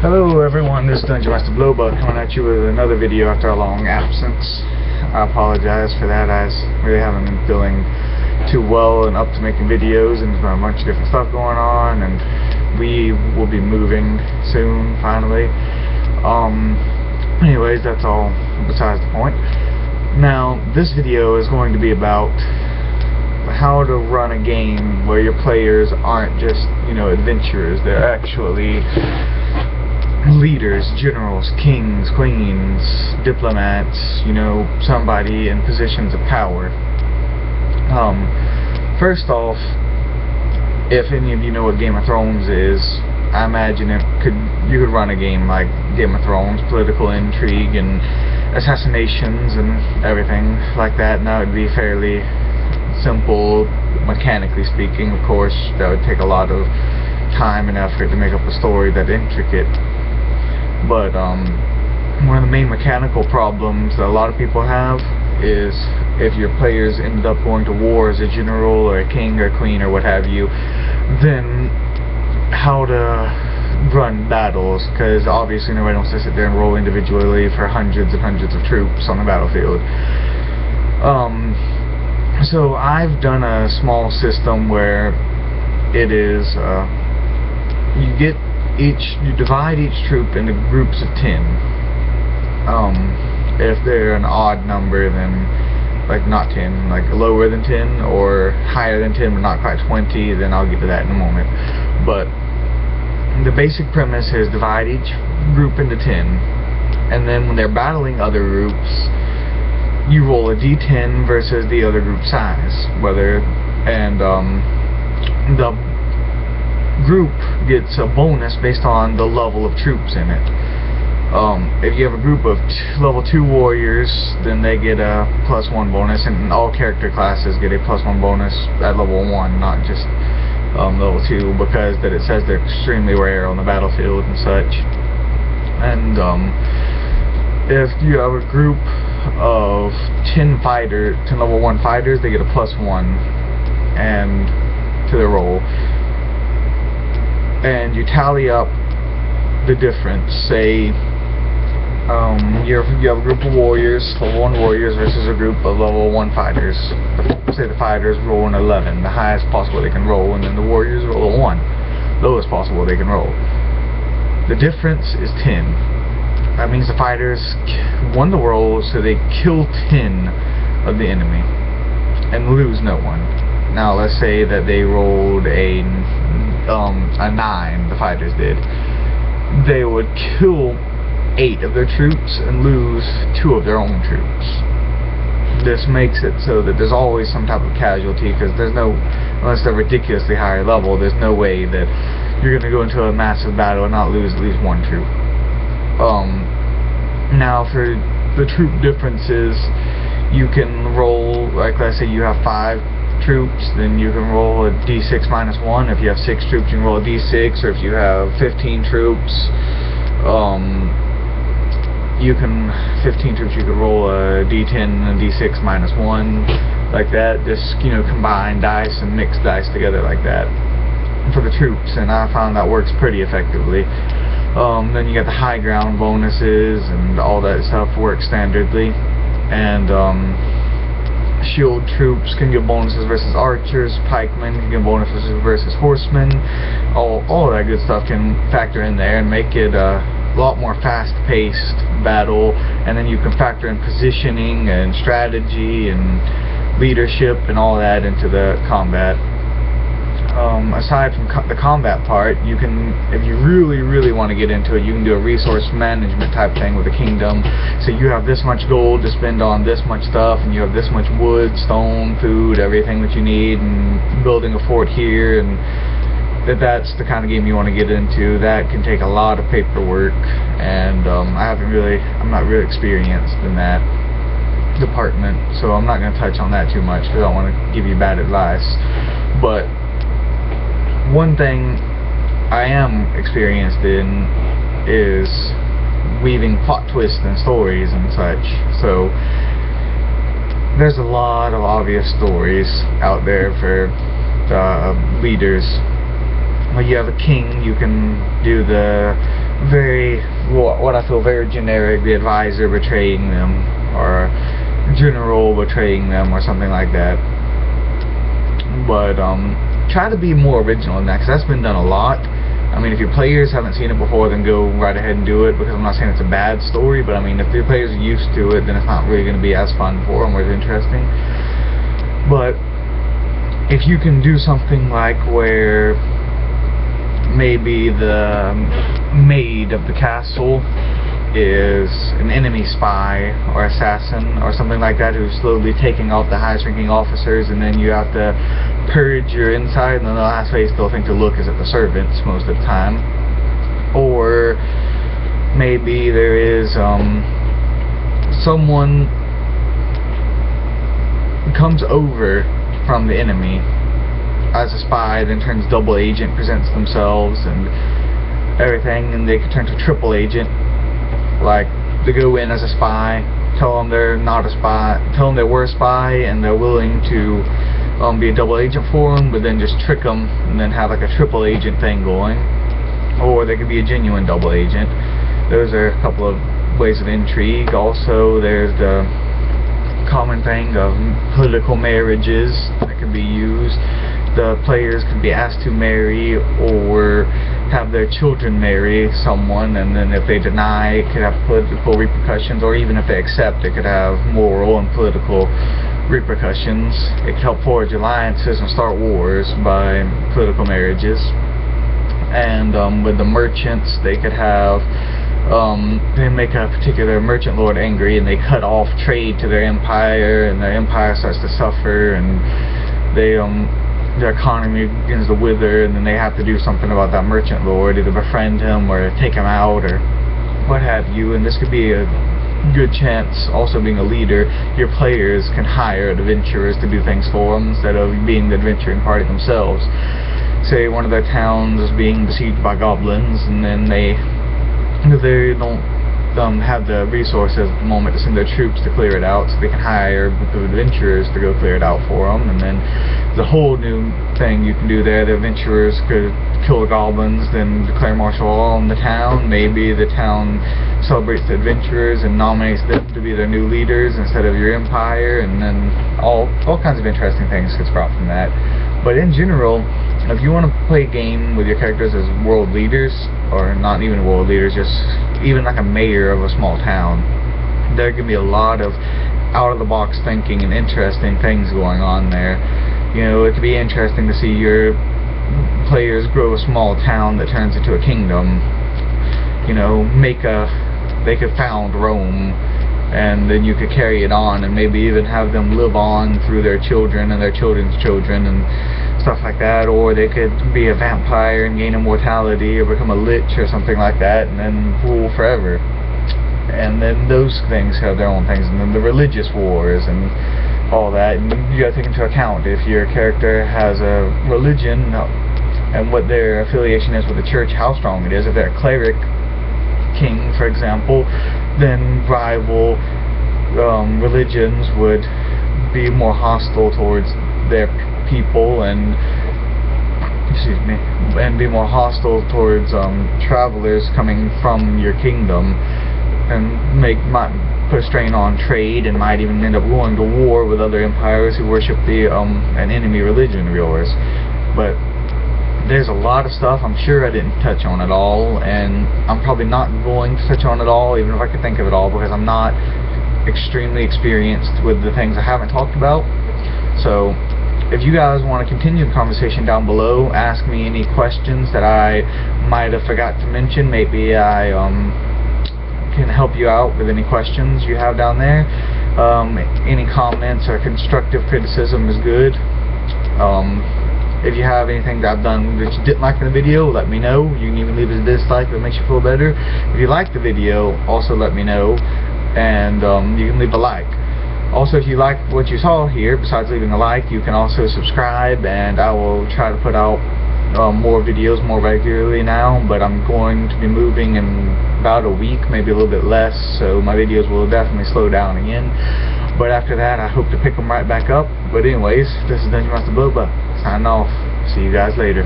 Hello everyone, this is Dungeon Master Blowbug coming at you with another video after a long absence. I apologize for that. I really haven't been feeling too well and up to making videos, and there's been a bunch of different stuff going on, and we will be moving soon, finally. Anyways, that's all besides the point. Now, this video is going to be about how to run a game where your players aren't just, adventurers. They're actually leaders, generals, kings, queens, diplomats, somebody in positions of power. First off, if any of you know what Game of Thrones is, I imagine you could run a game like Game of Thrones, political intrigue and assassinations and everything like that. Now it'd be fairly simple, mechanically speaking. Of course, that would take a lot of time and effort to make up a story that intricate. But one of the main mechanical problems that a lot of people have is if your players ended up going to war as a general or a king or queen or what have you, then how to run battles, because obviously nobody wants to sit there and roll individually for hundreds and hundreds of troops on the battlefield. So I've done a small system where it is you divide each troop into groups of 10. If they're an odd number, then like not 10, like lower than 10 or higher than 10 but not quite 20, then I'll get to that in a moment. But the basic premise is divide each group into 10, and then when they're battling other groups, you roll a d10 versus the other group size, the group gets a bonus based on the level of troops in it. If you have a group of level 2 warriors, then they get a +1 bonus, and all character classes get a +1 bonus at level 1, not just level 2, because it says they're extremely rare on the battlefield and such. And if you have a group of 10 level 1 fighters, they get a +1 and to their roll. And you tally up the difference. Say you have a group of warriors, level 1 warriors, versus a group of level 1 fighters. Say the fighters roll an 11, the highest possible they can roll, and then the warriors roll a 1, lowest possible they can roll. The difference is 10. That means the fighters won the roll, so they kill 10 of the enemy and lose no one. Now let's say that they rolled a 9, the fighters did. They would kill 8 of their troops and lose 2 of their own troops. This makes it so that there's always some type of casualty, because unless they're ridiculously higher level, there's no way that you're going to go into a massive battle and not lose at least 1 troop. Now for the troop differences, you can roll, like let's say you have 5 troops, then you can roll a d6 -1. If you have 6 troops, you can roll a d6, or if you have 15 troops, you can roll a d10 and a d6 -1, like that. Just combine dice and mix dice together like that for the troops, and I found that works pretty effectively. Then you got the high ground bonuses and all that stuff works standardly, and shield troops can get bonuses versus archers, pikemen can get bonuses versus horsemen. All that good stuff can factor in there and make it a lot more fast-paced battle. And then you can factor in positioning and strategy and leadership and all that into the combat. Aside from the combat part, you can, if you really want to get into it, you can do a resource management type thing with the kingdom. So you have this much gold to spend on this much stuff, and you have this much wood, stone, food, everything that you need, and building a fort here, and that's the kind of game you want to get into. That can take a lot of paperwork, and I'm not really experienced in that department, so I'm not going to touch on that too much, because I don't want to give you bad advice. But one thing I am experienced in is weaving plot twists and stories and such. So there's a lot of obvious stories out there for leaders. When you have a king, you can do the very, what I feel very generic, the advisor betraying them, or general betraying them, or something like that. But try to be more original in that, because that's been done a lot. I mean, if your players haven't seen it before, then go right ahead and do it, because I'm not saying it's a bad story, but I mean, if your players are used to it, then it's not really going to be as fun for them or as interesting. But if you can do something like where maybe the maid of the castle is an enemy spy or assassin or something like that, who's slowly taking off the highest ranking officers, and then you have to purge your inside, and then the last place they'll think to look is at the servants most of the time. Or maybe there is someone comes over from the enemy as a spy, then turns double agent, presents themselves and everything, and they can turn to triple agent. Like, they go in as a spy, tell them they're not a spy, tell them they were a spy, and they're willing to be a double agent for them, but then just trick them and then have like a triple agent thing going. Or they could be a genuine double agent. Those are a couple of ways of intrigue. Also, there's the common thing of political marriages that can be used. The players could be asked to marry or have their children marry someone, and then if they deny, it could have political repercussions, or even if they accept, it could have moral and political repercussions. It could help forge alliances and start wars by political marriages. And with the merchants, they could have they make a particular merchant lord angry, and they cut off trade to their empire, and their empire starts to suffer, and they their economy begins to wither, and then they have to do something about that merchant lord, either befriend him or take him out or what have you. And this could be a good chance, also being a leader, your players can hire adventurers to do things for them instead of being the adventuring party themselves. Say one of their towns is being besieged by goblins, and then they don't have the resources at the moment to send their troops to clear it out, so they can hire a group of adventurers to go clear it out for them. And then the whole new thing you can do there, the adventurers could kill the goblins, then declare martial law on the town. Maybe the town celebrates the adventurers and nominates them to be their new leaders instead of your empire, and then all kinds of interesting things could sprout from that. But in general, if you want to play a game with your characters as world leaders, or not even world leaders, just even like a mayor of a small town, there can be a lot of out-of-the-box thinking and interesting things going on there. You know, it could be interesting to see your players grow a small town that turns into a kingdom. You know, they could found Rome, and then you could carry it on, and maybe even have them live on through their children and their children's children and stuff like that. Or they could be a vampire and gain immortality, or become a lich or something like that, and then rule forever. And then those things have their own things, and then the religious wars and all that. And you gotta take into account if your character has a religion and what their affiliation is with the church, how strong it is. If they're a cleric king, for example, then rival religions would be more hostile towards their people, and be more hostile towards travelers coming from your kingdom, and might put a strain on trade, and might even end up going to war with other empires who worship an enemy religion of yours. But there's a lot of stuff I'm sure I didn't touch on at all, and I'm probably not going to touch on it all, even if I could think of it all, because I'm not extremely experienced with the things I haven't talked about. So if you guys want to continue the conversation down below, ask me any questions that I might have forgot to mention. Maybe I can help you out with any questions you have down there. Any comments or constructive criticism is good. If you have anything that I've done that you didn't like in the video, let me know. You can even leave a dislike if it makes you feel better. If you like the video, also let me know, and you can leave a like. Also, if you like what you saw here, besides leaving a like, you can also subscribe, and I will try to put out more videos more regularly now, but I'm going to be moving in about a week, maybe a little bit less, so my videos will definitely slow down again. But after that, I hope to pick them right back up. But anyways, this is Dungeon Master Boba, signing off. See you guys later.